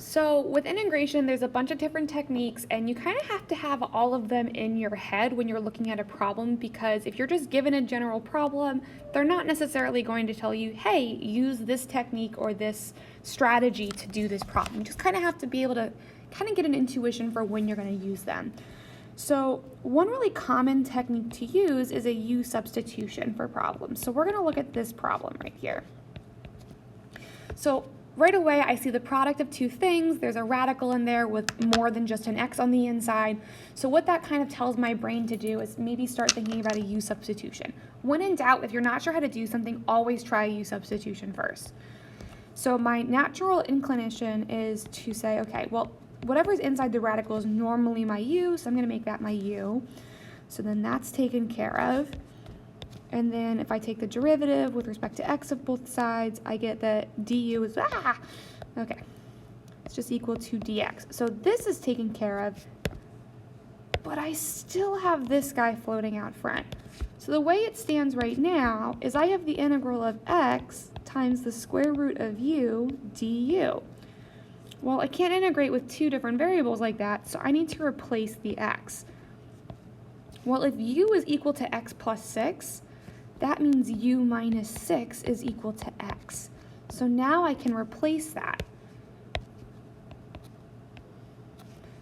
So with integration, there's a bunch of different techniques, and you kind of have to have all of them in your head when you're looking at a problem, because if you're just given a general problem, they're not necessarily going to tell you, hey, use this technique or this strategy to do this problem. You just kind of have to be able to kind of get an intuition for when you're going to use them. So one really common technique to use is a u-substitution for problems. So we're going to look at this problem right here. So right away, I see the product of two things. There's a radical in there with more than just an x on the inside. So what that kind of tells my brain to do is maybe start thinking about a u-substitution. When in doubt, if you're not sure how to do something, always try a u-substitution first. So my natural inclination is to say, okay, well, whatever's inside the radical is normally my u, so I'm going to make that my u. So then that's taken care of. And then if I take the derivative with respect to x of both sides, I get that du is, okay, it's just equal to dx. So this is taken care of, but I still have this guy floating out front. So the way it stands right now is I have the integral of x times the square root of u du. Well, I can't integrate with two different variables like that, so I need to replace the x. Well, if u is equal to x plus 6, that means u minus 6 is equal to x. So now I can replace that.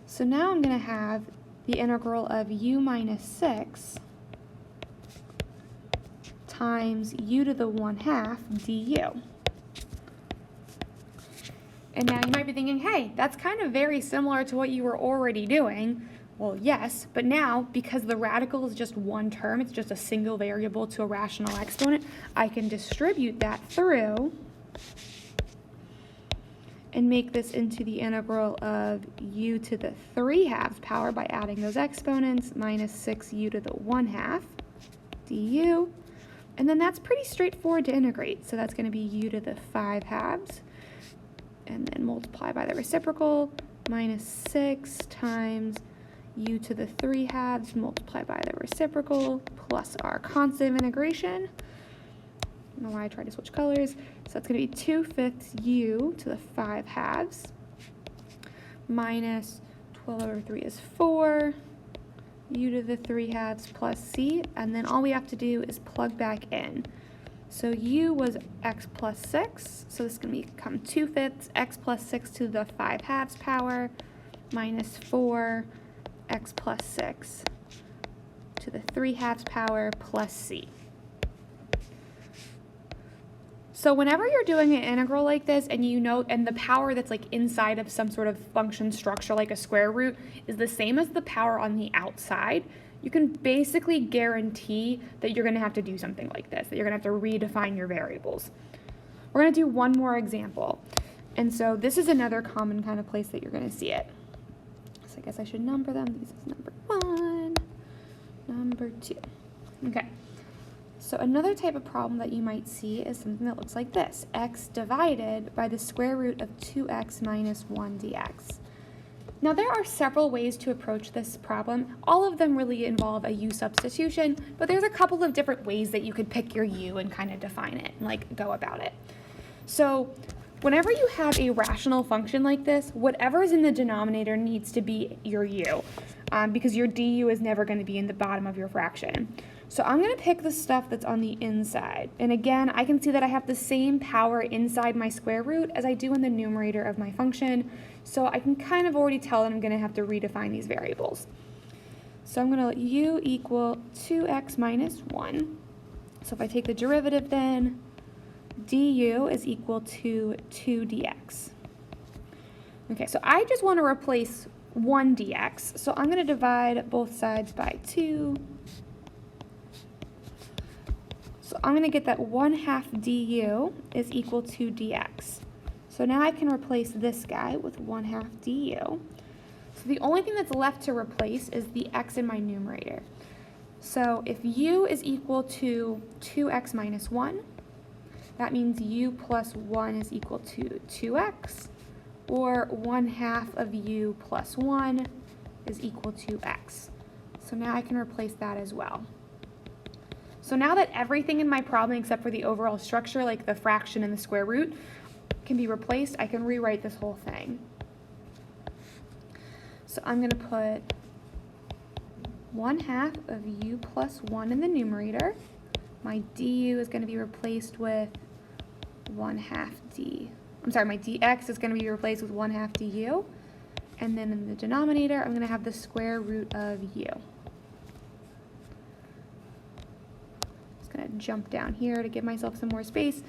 So now I'm going to have the integral of u minus 6 times u to the 1/2 du. And now you might be thinking, hey, that's kind of very similar to what you were already doing. Well, yes, but now, because the radical is just one term, it's just a single variable to a rational exponent, I can distribute that through and make this into the integral of u to the 3/2 power by adding those exponents, minus 6u to the 1/2 du. And then that's pretty straightforward to integrate. So that's going to be u to the 5/2, and then multiply by the reciprocal, minus 6 times u to the 3/2 multiplied by the reciprocal plus our constant of integration. I don't know why I tried to switch colors. So that's going to be 2/5 u to the 5/2 minus 12 over 3 is 4, u to the 3/2 plus c, and then all we have to do is plug back in. So u was x plus 6, so this is going to become 2/5 x plus 6 to the 5/2 power minus 4 x plus 6 to the 3/2 power plus c. So whenever you're doing an integral like this and you know, and the power that's like inside of some sort of function structure like a square root is the same as the power on the outside, you can basically guarantee that you're going to have to do something like this, that you're going to have to redefine your variables. We're going to do one more example. And so this is another common kind of place that you're going to see it. So I guess I should number them. This is number 1, number 2. Okay. So another type of problem that you might see is something that looks like this. X divided by the square root of 2x minus 1 dx. Now there are several ways to approach this problem. All of them really involve a u-substitution, but there's a couple of different ways that you could pick your u and kind of define it and like go about it. So whenever you have a rational function like this, whatever is in the denominator needs to be your u, because your du is never going to be in the bottom of your fraction. So I'm going to pick the stuff that's on the inside. And again, I can see that I have the same power inside my square root as I do in the numerator of my function. So I can kind of already tell that I'm going to have to redefine these variables. So I'm going to let u equal 2x minus 1. So if I take the derivative then, du is equal to 2 dx. Okay, so I just want to replace 1 dx. So I'm going to divide both sides by 2. So I'm going to get that 1/2 du is equal to dx. So now I can replace this guy with 1/2 du. So the only thing that's left to replace is the x in my numerator. So if u is equal to 2x minus 1, that means u plus 1 is equal to 2x, or 1/2 of u plus 1 is equal to x. So now I can replace that as well. So now that everything in my problem except for the overall structure, like the fraction and the square root, can be replaced, I can rewrite this whole thing. So I'm going to put 1/2 of u plus 1 in the numerator. My du is going to be replaced with 1/2 d. I'm sorry, my dx is going to be replaced with 1/2 du. And then in the denominator, I'm going to have the square root of u. Just going to jump down here to give myself some more space.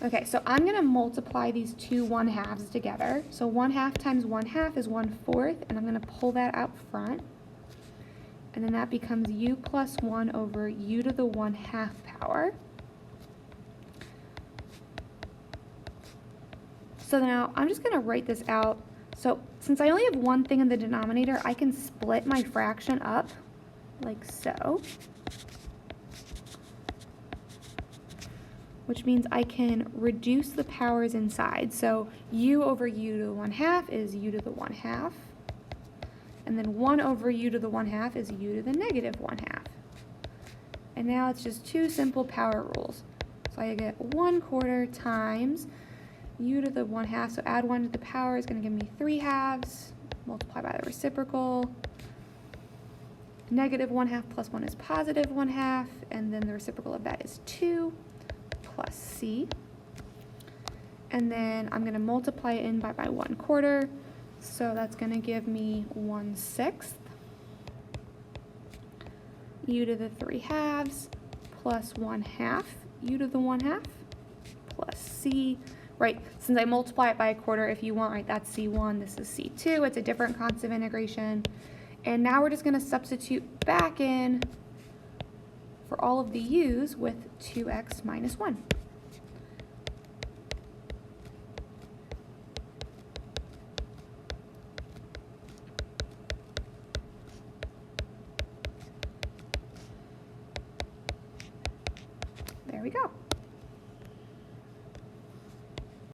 Okay, so I'm going to multiply these two 1/2s together. So 1/2 times 1/2 is 1/4, and I'm going to pull that out front. And then that becomes u plus 1 over u to the 1/2 power. So now I'm just going to write this out. So since I only have one thing in the denominator, I can split my fraction up like so, which means I can reduce the powers inside. So u over u to the 1/2 is u to the 1/2. And then 1 over u to the 1/2 is u to the negative 1/2. And now it's just two simple power rules. So I get 1/4 times u to the 1/2, so add 1 to the power is going to give me 3/2, multiply by the reciprocal. Negative 1/2 plus 1 is positive 1/2, and then the reciprocal of that is 2 plus c. And then I'm going to multiply it in by 1/4, so that's going to give me 1/6 u to the 3/2 plus 1/2 u to the 1/2 plus c. Right, since I multiply it by 1/4, if you want, right, that's c1, this is c2. It's a different constant of integration. And now we're just going to substitute back in for all of the u's with 2x minus 1. There we go.